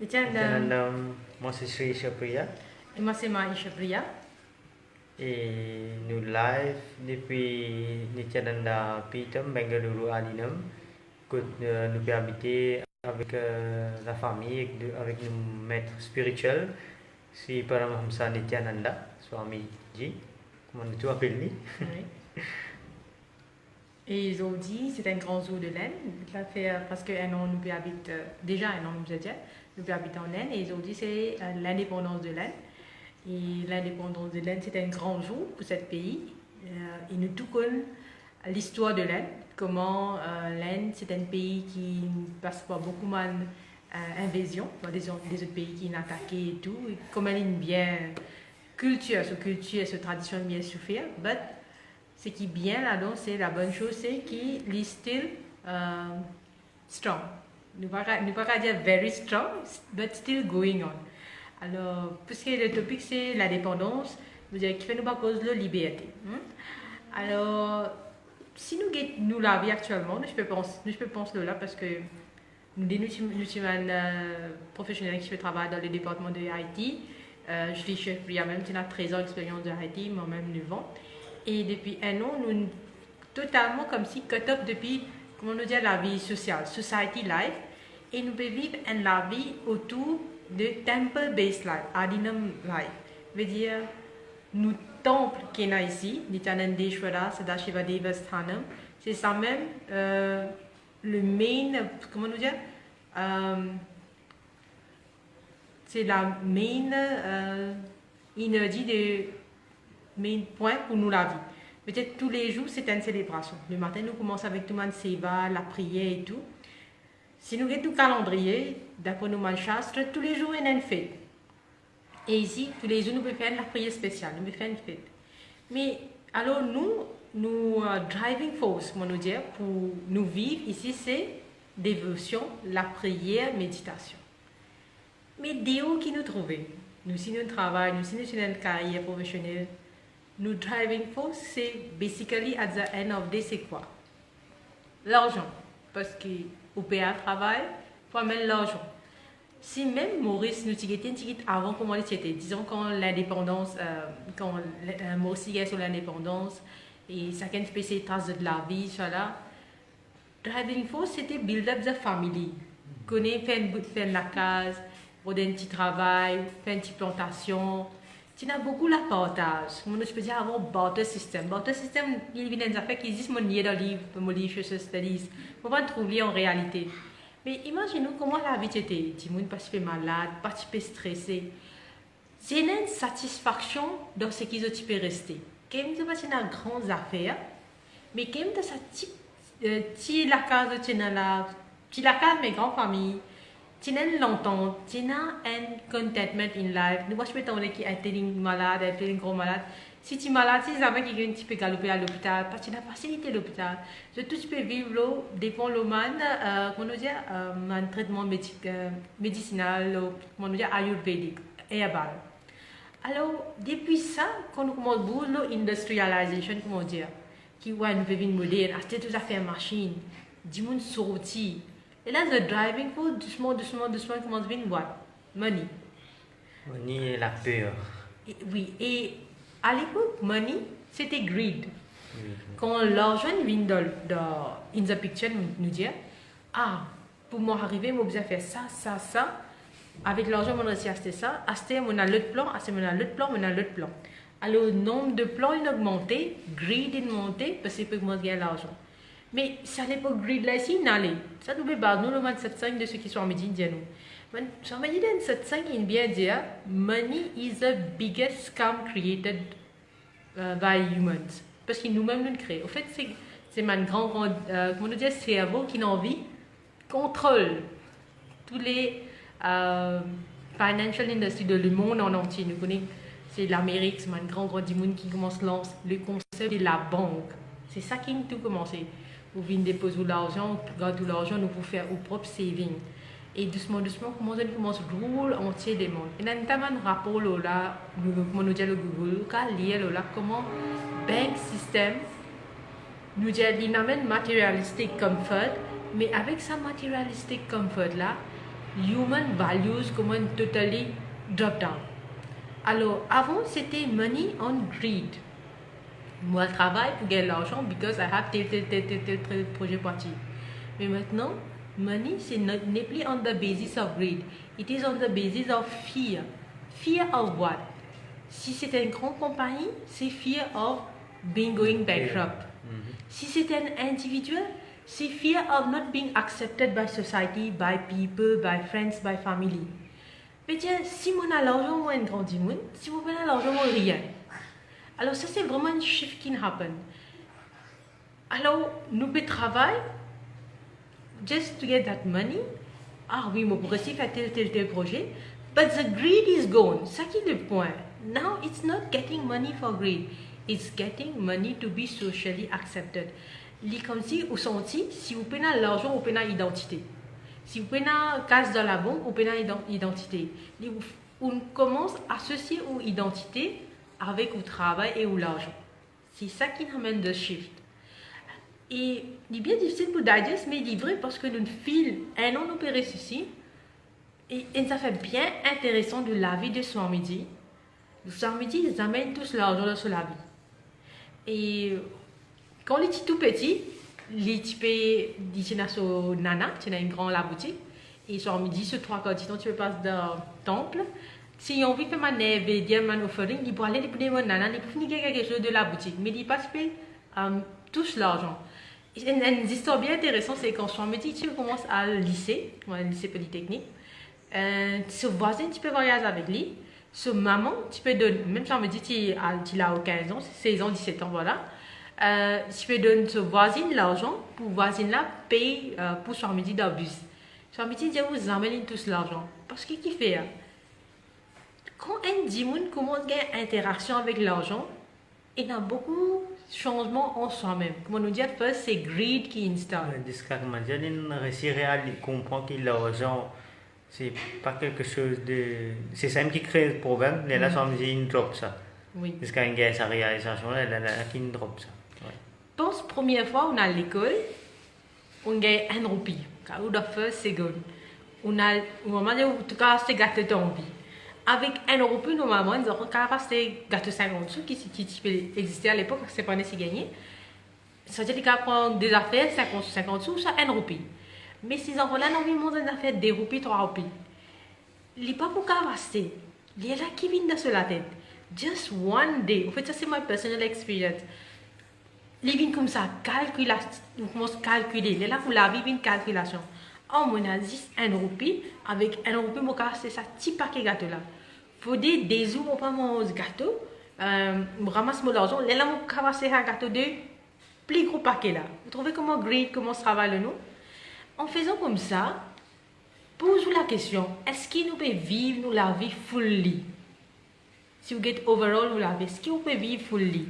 Nityanandam, moi c'est Sri Shapriya Et moi c'est Maïcha Priya. et nous live depuis Nityananda Pitam, Bengaluru Adinam, que nous pouvons habiter avec la famille, avec nos maîtres spirituels, Sri Paramahamsa Nityananda, Swami Ji, comment tu appelles lui? Oui. Et aujourd'hui, c'est un grand jour de l'Inde. Ça fait presque un an nous habite, déjà un an nous déjà, nous habitons en Inde. Et aujourd'hui, c'est l'indépendance de l'Inde. Et l'indépendance de l'Inde, c'est un grand jour pour ce pays. Et nous tout connaissons l'histoire de l'Inde, comment l'Inde, c'est un pays qui passe par beaucoup d'invasions, des autres pays qui ont attaqué et tout. Et comme elle a une bien culture, cette tradition bien souffert. Mais ce qui est bien là-dedans, c'est la bonne chose, c'est qu'il est still strong. Nous ne pouvons pas dire very strong, but still going on. Alors, puisque le topic c'est la dépendance, vous dire qui fait nous pas cause de la liberté. Alors, si nous la vie actuellement, je peux penser là parce que nous sommes un professionnel qui fait travail dans le département de Haïti. Je suis chef, il y a même 13 ans d'expérience de Haïti, moi-même 9 ans. Et depuis un an, nous totalement comme si cut up depuis, comment nous dire, la vie sociale, society life, et nous pouvons vivre la vie autour de temple-based life, Adinam life. Veut dire, nous temples qui sont ici, Nityanandeshwara, Sadashiva Devasthanam, c'est ça même le main, comment nous dire, c'est la main énergie de main point pour nous la vie. Peut-être tous les jours, c'est une célébration. Le matin, nous commençons avec tout le monde seva, la prière et tout. Si nous avons tout calendrier, d'après nos manchastres, tous les jours, il y a une fête. Et ici, tous les jours, nous pouvons faire la prière spéciale, nous pouvons faire une fête. Mais alors, nous driving force, comment nous dire, pour nous vivre ici, c'est dévotion, la prière, méditation. Mais Dieu qui nous trouve, nous, si nous travaillons, nous, si nous sommes une carrière professionnelle, nous driving force, c'est basically at the end of the day, c'est quoi? L'argent. Parce que au pays travail, il faut mettre l'argent. Si même Maurice nous tiquetait avant comment c'était, disons quand l'indépendance, quand Maurice est sur l'indépendance et chacun fait ses traces de la vie, voilà. Driving force, c'était build up the family. Connaître, faire la case, faire un petit travail, faire une petite plantation. Tu as beaucoup la partage. Comme je peux dire avant, barter system. Barter system, il y a des affaires qui existent dans le livre, dans le livre Social Studies. On va trouver en réalité. Mais imaginez-nous comment la vie était. Tu es pas malade, pas stressé. C'est une satisfaction dans ce qu'ils ont pu rester. Quand même, c'est une grande affaire. Mais quand même, tu la case, tu la case, mes grandes familles. Tu as longtemps, tu as un contentment in life. Nous ne pouvons pas qui est malade, est gros malade. Si tu es malade, si tu as quelqu'un qui peut galoper à l'hôpital, parce que tu as facilité à l'hôpital. Tout tu peux vivre là, dépend le man, comment dire, un traitement médicinal, comment dire, ayurvédique, herbal. Alors, depuis ça, quand nous commençons l'industrialisation, comment dire, qui ouais, nous vivons moderne, acheter tout à fait une machine, du monde sorti. Et là, le driving force, doucement, commence à venir what? Money. Money et la peur. Oui, et à l'époque, money, c'était greed. Quand l'argent vient dans in the picture, nous dit, pour moi arriver, je dois faire ça. Avec l'argent, je réussi à acheter ça. Acheter, on a l'autre plan, on a l'autre plan. Alors, le nombre de plans a augmenté, greed a monté, parce que moi, gagner l'argent. Mais ça n'est pas greed là ici, n'allez. Ça nous fait nous le 27.5 de ceux qui sont en Médine, nous. Sur Médine, 7.5, il bien dire, money is the biggest scam created by humans. Parce que nous-mêmes, nous le créons. En fait, c'est un grand, comment nous dire, cerveau qui a envie, contrôle tous les financial industries de le monde en entier. Nous connaissons, c'est l'Amérique, c'est un grand du monde qui commence à lancer le concept de la banque. C'est ça qui a tout commencé. Vous venez déposer l'argent, garder l'argent, nous pouvons faire au propre saving. Et doucement, comment on commence à rouler entier des mondes. Et dans un rapport là, comment nous dit le Google, lié là, comment bank system nous dit il amène materialistic comfort, mais avec sa materialistic comfort là, human values comment totally drop down. Alors, avant, c'était money on greed. Moi, je travaille pour gagner l'argent because I have tel projet parti. Mais maintenant, money, n'est plus on the basis of greed. It is on the basis of fear. Fear of what? Si c'est une grande compagnie, c'est fear of being going bankrupt. Si c'est un individuel, c'est fear of not being accepted by society, by people, by friends, by family. Mais tiens, si mon a l'argent, moi, un grand monde, si vous prenez l'argent, moi, rien. Alors, ça, c'est vraiment un shift qui happen. Alors, nous pouvons travailler just to get that money. Ah oui, moi, pour essayer de faire tel projet. But the greed is gone. Ça qui est le point. Now, it's not getting money for greed. It's getting money to be socially accepted. Comme si, vous sentez, si vous prenez l'argent, vous prenez l'identité. Si vous prenez casse dans la banque, vous prenez l'identité. On commence à associer aux identités avec le travail et l'argent. C'est ça qui amène le shift. Et il est bien difficile pour digest, mais il est vrai parce que nous filons un an opéré ceci. Et ça fait bien intéressant de la vie de soir midi. Le soir midi, ils amènent tous l'argent sur la vie. Et quand les petits tout petits, les petits disent sur nana, tu as une grande la boutique. Et soir midi, sur 3 quantités, tu peux passer dans le temple. Si on veut faire ma neve et dire man offering, il peut aller pour mon nana, il peut finir quelque chose de la boutique. Mais il passe tous l'argent. Une histoire bien intéressante, c'est quand soir midi, tu commences à lycée, lycée polytechnique. Ce voisin, tu peux voyager avec lui. Ce maman, tu peux donner, même si on me dit tu as 15 ans, 16 ans, 17 ans, voilà. Tu peux donner ce voisin l'argent pour voisin là payer pour son midi dans le bus. Son midi dit vous emmènez tous l'argent. Parce que qui fait quand un dimanche commence à avoir une interaction avec l'argent, il y a beaucoup de changements en soi-même. Comme on nous dit, c'est greed qui installe. Jusqu'à comment dire, on réussit à comprendre que l'argent, c'est pas quelque chose de. C'est ça qui crée le problème. Là, ça me dit, il drop ça. Oui. Jusqu'à une guerre, sa réalisation, là, il drop ça. Ouais. Je pense, première fois, on a à l'école, on gagne 1 roupie. Quand on a fait, c'est good. On a, au moment où, en tout cas, c'est gâteau d'envie. Avec 1 roupie, normalement, ils auront qu'à c'est gâteau 50 sous qui peut exister à l'époque, c'est pas nécessaire gagner. Ça veut dire qu'à prendre des affaires, 50 sous, ça 1 roupie. Mais ces enfants-là n'ont pas besoin de faire 2 roupies, 3 roupies. Il n'est pas pour qu'à rester. Il y a là qui viennent dans la tête. Just one day. En fait, ça, c'est ma personal experience. Les vignes comme ça, on commence à calculer. Les là pour la vie, une calculation. Oh, on a 1 roupie. Avec 1 roupie, on va c'est ça, petit paquet de gâteau là. Faut des jours, on va manger gâteau. On ramasse mon argent. Les là, on va c'est un gâteau de plus gros paquet là. Vous trouvez comment great, comment ça travaille nous? En faisant comme ça, posez-vous la question, est-ce que nous pouvons vivre la vie fully? Si vous get overall, vous la vie, est-ce que vous pouvez vivre fully?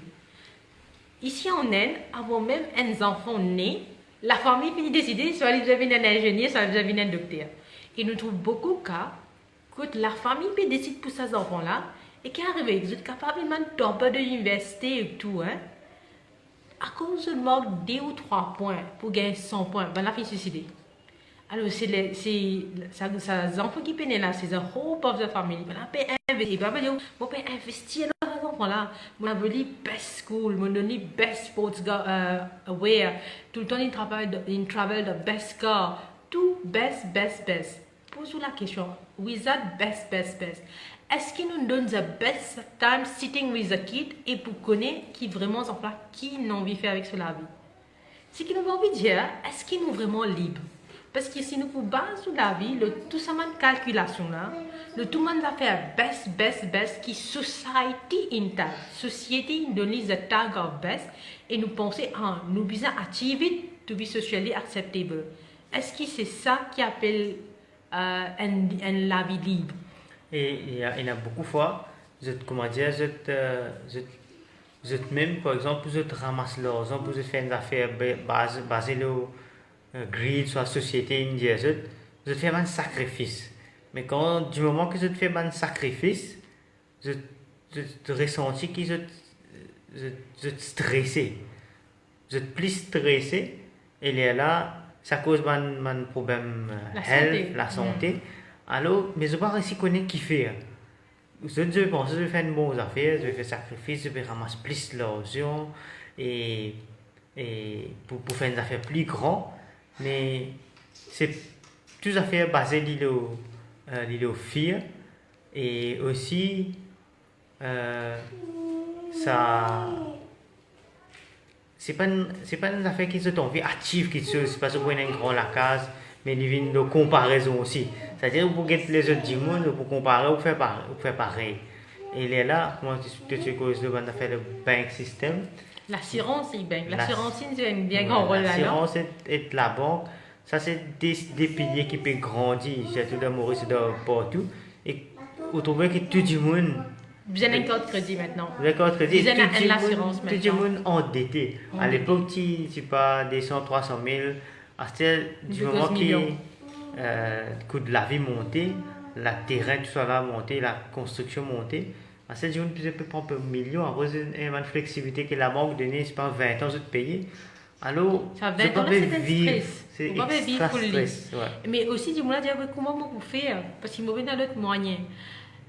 Ici en Inde, avant même un enfant né, la famille finit de décider soit elle devient un ingénieur, soit elle devient un docteur. Et nous trouvons beaucoup de cas que la famille peut décider pour ces enfants-là et qui arrivent, ils sont capables de tomber de l'université et tout, hein. À cause de manque 2 ou 3 points pour gagner 100 points, ben la fille suicidée. Alors, c'est les enfants qui peinent là, c'est the hope of the family. Ben, on peut investir, on peut investir dans les enfants là. On veut les best school, on donne les best sports aware. Tout le temps, ils travel the best car. Tout best. Posez-vous la question, with that best. Est-ce qu'il nous donne the best time sitting with the kid et pour connaître qui vraiment en place, qui n'a envie de faire avec cela vie? Ce qui nous a envie de dire, est-ce qu'il nous vraiment libre? Parce que si nous vous basons sur la vie, tout ça de calculation là, tout le monde va faire best qui society in société donne the tag of best et nous penser nous besoin achieve it to be socially acceptable. Est-ce que c'est ça qui appelle la vie libre? Et il y a beaucoup de fois, comment dire, même, par exemple, je ramasse l'argent pour faire une affaire basée sur greed, sur la société indienne, je fais un sacrifice. Mais du moment que je fais un sacrifice, je ressens que je suis stressé. Je suis plus stressé, et là, ça cause man problème La health, santé. la santé. Alors, mais je ne sais pas si connaître qui fait. Je pense que je vais faire une bonne affaire, je vais faire sacrifice, je vais ramasser plus l'argent et, pour faire une affaire plus grande. Mais c'est toutes affaires basées sur fear et aussi ça c'est pas une affaire qui se tombe active qui se c'est pas ce qu'on a une grande la case mais il vient de comparaison aussi, c'est-à-dire pour que les autres du monde pour comparer ou faire pareil et il est là comment tu causes de bonne affaire le bank system, L'assurance, c'est bien. L'assurance, c'est un bien grand rôle là-dedans. l'assurance et la banque, ça c'est des piliers qui peuvent grandir surtout dans Maurice partout et vous trouvez que tout le monde Vous avez un code crédit maintenant. le code crédit, Vous avez l'assurance tout le maintenant. monde endetté. À l'époque, tu pas des 100, 300 000. À du moment que coût de la vie monté, le terrain, tout ça là monté, la construction montée, à cette journée, tu peux prendre un million. À cause d'une flexibilité que la banque donnait, c'est pas 20 ans de payer. Alors, Ça 20 ans, là, c'est un stress. c'est Vous pouvez vivre pour le stress. Ouais. Mais aussi, du monde dire comment vous faire parce qu'il m'a dans l'autre moyen.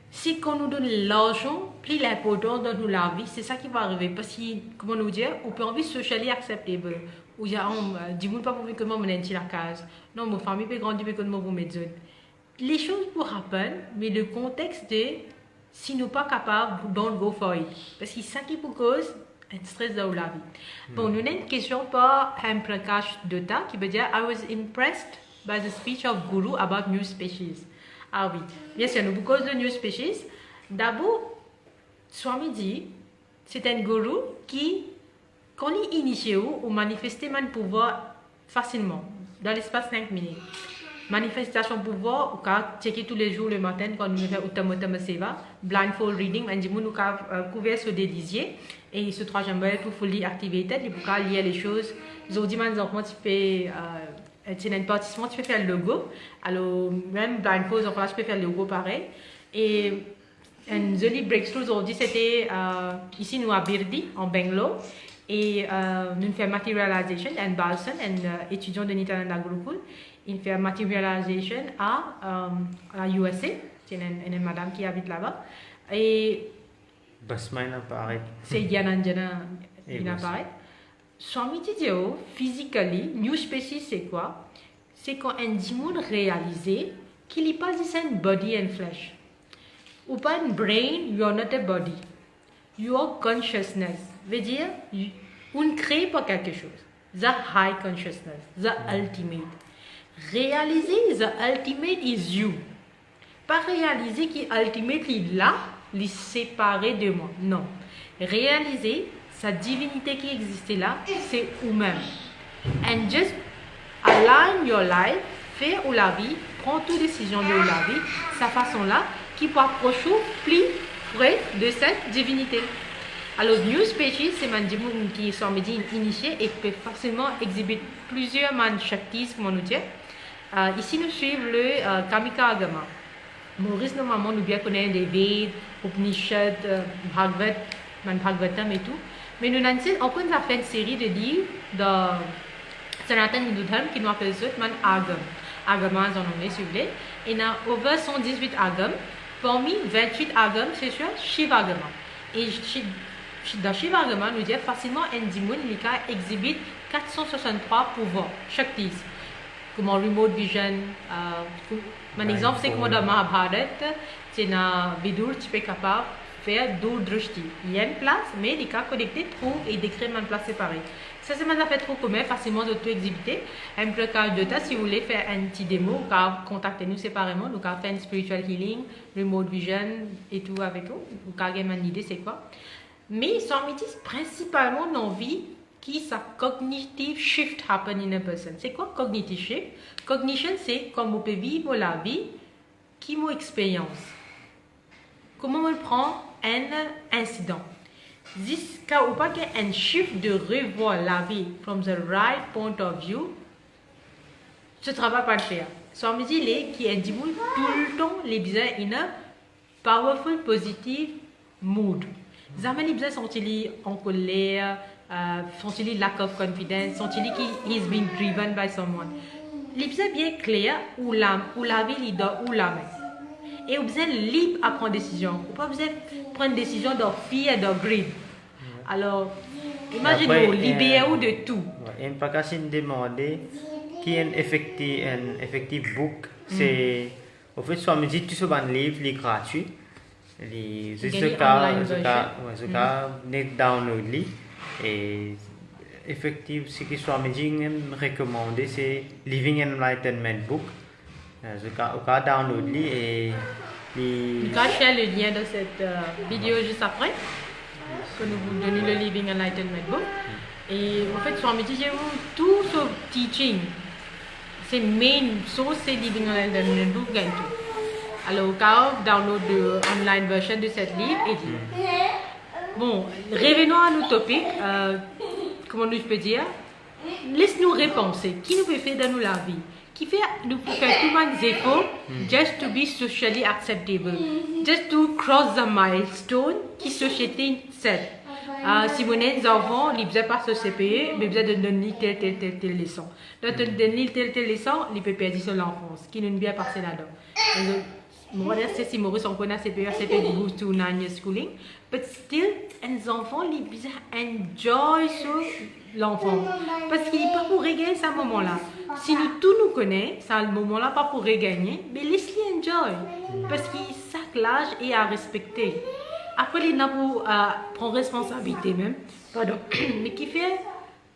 Si qu'on nous donne l'argent, plus l'important dans nous la vie, c'est ça qui va arriver. Parce que, comment nous dire, on peut envie socially acceptable. Ou il y a du monde pas pour que moi, je la case. Non, ma famille peut grandir, mais que moi, vous mettez. Les choses vous rappellent, mais le contexte de si nous pas capables, don't go for it. Parce que ça qui vous cause un stress dans la vie. Bon, nous avons une question par Prakash Dutta qui veut dire I was impressed by the speech of Guru about new species. Ah oui, bien sûr, nous cause de new species. D'abord, Swamiji, c'est un gourou qui, quand il initie ou manifestait son pouvoir facilement, dans l'espace 5 minutes. Manifestation pouvoir, ou qu'à checker tous les jours le matin quand nous faisons Uttama Seva, blindfold reading, et nous avons couvert sur des lisiers, et ce troisième est tout fully activated, et pour lire les choses, aujourd'hui, maintenant, tu peux c'est un participant, tu peux faire le logo. Alors, même blindfold, enfin, tu peux faire le logo pareil. Et un joli breakthrough aujourd'hui, c'était ici, nous à Birdi, en Bangalore. Et nous faisons materialization, un Balson, un étudiant de Nityananda Gurukul. Il fait materialization à USA. C'est une madame qui habite là-bas. Et Basmain apparaît. c'est Gyananjana qui apparaît. Swamiji Deo, physically, new species c'est quoi? C'est quand un dimon réalisé qu'il n'y a pas une body and flesh. Ou pas une brain, you are not a body. You are consciousness. Veut dire, on ne crée pas quelque chose. The high consciousness, the ultimate. Réaliser, the ultimate is you. Pas réaliser qui ultimate est là, les séparer de moi. Non. Réaliser, sa divinité qui existait là, c'est vous-même. And just align your life, faire ou la vie, prends toute décision de la vie, sa façon là, qui peut approcher plus près de cette divinité. Alors, New Species, c'est un diamond qui sont initiés et peut facilement exhiber plusieurs man shaktis, comme on nous dit. Ici, nous suivons le Kamika Agama. Maurice, normalement, nous bien connaissons des Veds, Upanishad, Bhagavatam et tout. Mais nous avons fait une série de livres de Sanatan Hindu Dharma qui nous appelle ça Agam. Agamas en anglais, si vous voulez. Et nous avons over 118 Agam. Parmi 28 Agam, c'est sur Shivagama. Et dans Shivagama, nous disons facilement un dimon qui exhibite 463 pouvoirs, Shaktis. Comme en remote vision. Un exemple, c'est comme dans Mahabharat, c'est dans Vidur, tu peux capable faire Durdrashti. Il y a une place, mais les cas connectés trouvent et décrivent une place séparée. Ça, c'est un fait trop commun, facilement d'auto-exhibiter. Un peu cas de tas, si vous voulez faire un petit démo, contactez-nous séparément. Nous avons fait un spiritual healing, remote vision et tout avec vous. Vous avez une idée, c'est quoi. Mais sans métis, principalement dans la vie, qui sa cognitive shift happen in a person. C'est quoi cognitive shift? Cognition, c'est comme on peut vivre la vie, qui mon expérience. Comment on prend un incident. Jusqu'à ou pas qu'il y ait un shift de revoir la vie from the right point of view, ce travail pas le faire. Soit me dit qui est dit tout le temps les besoins in a powerful positive mood. Jamais les besoins sont-ils en colère, sont-ils lack of confidence, sont-ils qui is being driven by someone. Les bien clair où la vie leader ou la main. Et vous êtes libre à prendre décision. Vous pas besoin de prendre décision de fear, de greed. Alors, imaginez-vous, libérez-vous de tout. Et pas qu'à se demander qui est un effectif book. C'est, au fait, soit me dit tout ce ban livre, il est gratuit. Il est download li. Et effectivement, ce qui soit me dit recommandé, c'est Living Enlightenment Book. Je vais download li et je vais share le lien de cette vidéo juste après que nous vous donnons le Living Enlightenment Book. Et en fait, soit me dit tout ce teaching. C'est main source, c'est Living Enlightenment Book gagne tout. Alors, quand download de online version de cette livre et dit. Bon, revenons à nos topics. Comment nous peux dire? Laisse-nous repenser. Qui nous peut faire dans la vie? Qui fait nous faire tout le monde efforts just to be socially acceptable, just to cross the milestone qui société set. Si vous êtes des enfants, ils ne peuvent pas se séparer, mais vous avez donner telle leçon. Donc, donner telle leçon, ils peuvent perdre son enfance, qui nous bien passé là-dedans. C'est si Maurice on connaît CPE, CPE goes to 9 years schooling, but still, les enfants, ils peuvent enjoy l'enfant. Parce qu'il n'est pas pour regagner ce moment-là. Si nous tout nous connaissons, c'est le moment-là pas pour regagner, mais laisse-les enjoy. Parce que chaque l'âge est à respecter. Après, il n'a pas prendre responsabilité même. Pardon. Mais qui fait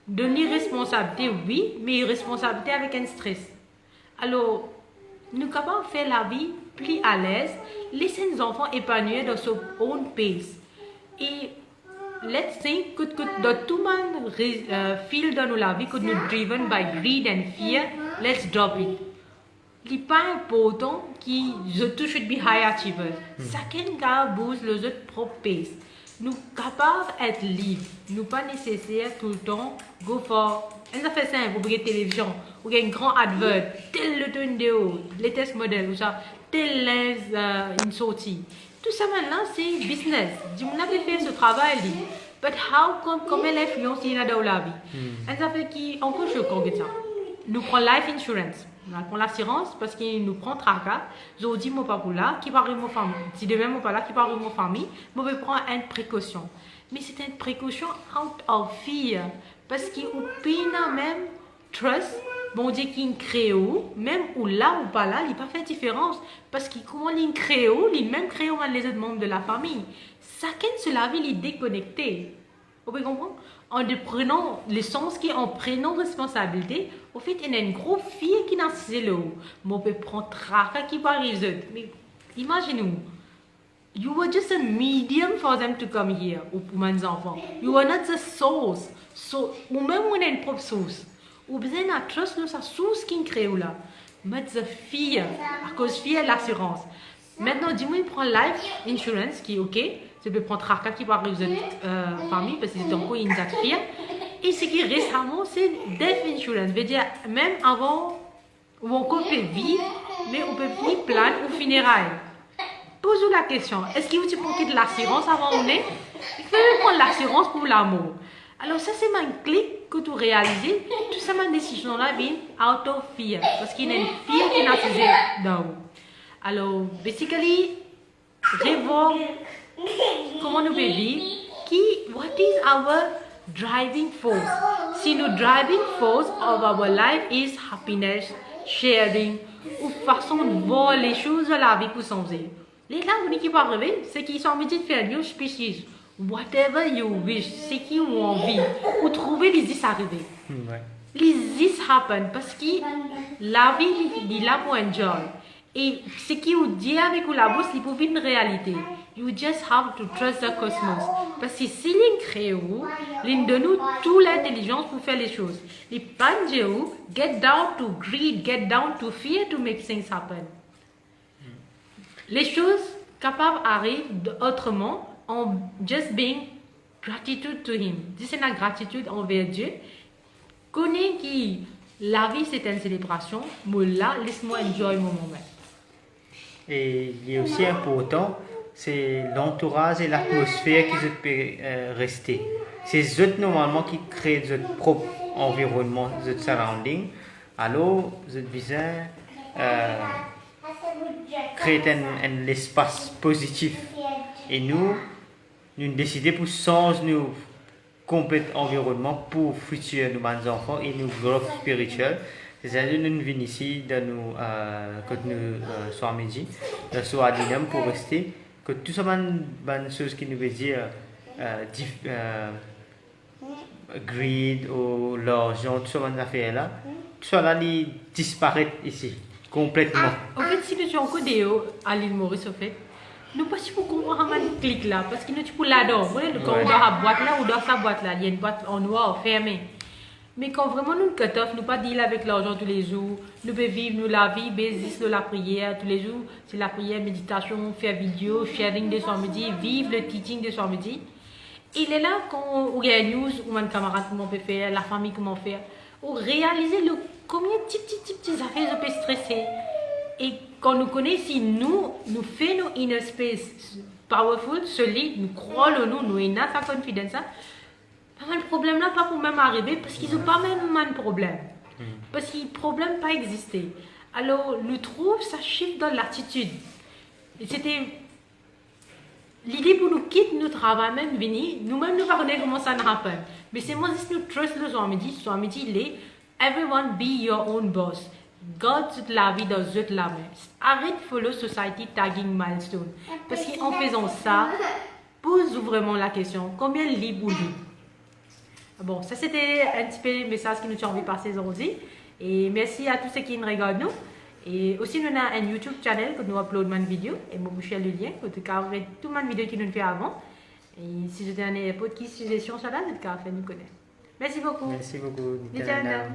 donner responsabilité, oui, mais responsabilité avec un stress. Alors, nous sommes capables de faire la vie plus à l'aise, laisser nos enfants épanouir dans son own pace. Et let's think que dans tout le monde feel dans la vie que nous driven by greed and fear, let's drop it. Il n'est pas important que tous should be high achievers. Chacun doit boost le autres propre pace. Nous sommes capables d'être libres. Nous pas nécessaire tout le temps go for. On a fait ça, vous voyez télévision, vous avez un grand advert, tel le vidéo, latest modèle, ou ça, tel une sortie. Tout ça maintenant c'est business. On a fait ce travail. But comment l'influence il y a dans la vie? On a fait qui encore choquant que ça. Nous prenons life insurance. Nous prenons l'assurance parce qu'il nous prend tracas. Je dis mon papa là, qui parle de mon famille. Si demain mon papa là, qui parle de mon famille, je vais prendre une précaution. Mais c'est une précaution out of fear. Parce qu'il a même trust, bon Dieu qui crée, même ou là ou pas là, il n'a pas fait différence. Parce qu'il comment il crée, il même crée les autres membres de la famille. Chacun de la vie, il est déconnecté. Vous pouvez comprendre? En prenant le sens qui en prenant responsabilité, au fait, il y a une grosse fille qui n'a pas le haut. Mais on peut prendre tracas qui va arriver. Mais imaginez-vous. You were just a medium for them to come here, ou pour mes enfants. You were not the source. So, ou même on a une propre source. Ou bien on a trust sa source qui crée là. Mais the fear, à cause fear l'assurance. Maintenant, dis-moi, il prend life insurance qui est ok. Tu peux prendre tracas qui va arriver famille parce que c'est encore une date fear. Et ce qui récemment, c'est death insurance. Veut dire même avant, où on peut vivre, mais on peut vivre plan ou funérailles. Pose-vous la question, est-ce que tu prends de l'assurance avant on est? Il faut prendre l'assurance pour l'amour. Alors ça c'est un clic que tu réalises, tout ça ma décision là vient out of fear, parce qu'il y a une fear qui n'a pas dans vous. Alors, basically, revoir comment nous vivons, what is our driving force? Si nous driving force of our life is happiness, sharing, ou façon de voir les choses de la vie pour s'enlever. Les langues qui peuvent arriver, c'est qu'ils sont obligés de faire new species. Whatever you wish, c'est qu'ils ont envie. Ou trouver les is arriver. Les is happen parce que la vie est là pour enjoy. Et ce qui vous dit avec la bouche, c'est pour vivre une réalité. You just have to trust the cosmos. Parce que si l'on crée, l'on donne toute l'intelligence pour faire les choses. Les panjeux, get down to greed, get down to fear to make things happen. Les choses capables arrivent autrement en just being gratitude to him. C'est la gratitude envers Dieu. Connais qui la vie c'est une célébration, mais là laisse-moi enjoy mon moment. Et il est aussi important, c'est l'entourage et l'atmosphère qui peut rester. C'est eux normalement qui créent leur propre environnement, leur surrounding. Alors, je disais, créer un espace positif. Et nous décidons pour changer nos complète environnement pour le futur de nos enfants et nos growth spirituel. C'est-à-dire nous venons ici dans nous, quand nous sommes midi, dans soir dîner pour rester, que tout ça bonne chose qui nous veut dire greed ou l'argent, tout ça bonne affaire là, tout ça là disparaît ici complètement. En fait, si nous sommes codés à l'île Maurice, en fait, nous pas si pour comprendre un clic là, parce que nous tu pour là-dedans, vous voyez, quand on doit la boîte là ou dans sa boîte là, il y a une boîte en noir fermée. Mais quand vraiment nous cut off, nous pas deal avec l'argent tous les jours, nous pouvons vivre nous la vie, basis de la prière tous les jours, c'est la prière, méditation, faire vidéo, sharing de soir midi, vivre le teaching de soir midi. Il est là quand on regarde news, ou un camarade comment on peut faire, la famille comment faire, ou réaliser le combien de petites affaires je peux stresser. Et quand nous connaissons, si nous faisons nos inner space powerful, solide, nous croyons nous avons sa confidence, pas mal de problème là, pas pour même arriver, parce qu'ils n'ont pas même de problème. Parce que le problème pas existé. Alors, nous trouvons ça shift dans l'attitude. Et c'était l'idée pour nous quitter notre travail même venir, nous-mêmes nous pas connaître comment ça ne happen. Mais c'est moi si nous trust le soir midi il est everyone be your own boss. God la vie dans toute la main. Arrête de follow society tagging milestone. Parce qu'en faisant ça, pose vraiment la question, combien libre ou libre? Bon, ça c'était un petit peu le message que nous avons envie de passer aujourd'hui. Et merci à tous ceux qui nous regardent nous. Et aussi, nous avons un YouTube channel que nous uploadons une vidéo. Et moi, je vais le lien. En tout cas, vous verrez toute ma vidéo qui nous fait avant. Et si vous avez un podcast suggestion sur là, vous pouvez nous connaître. Merci beaucoup. Merci beaucoup. Nityananda.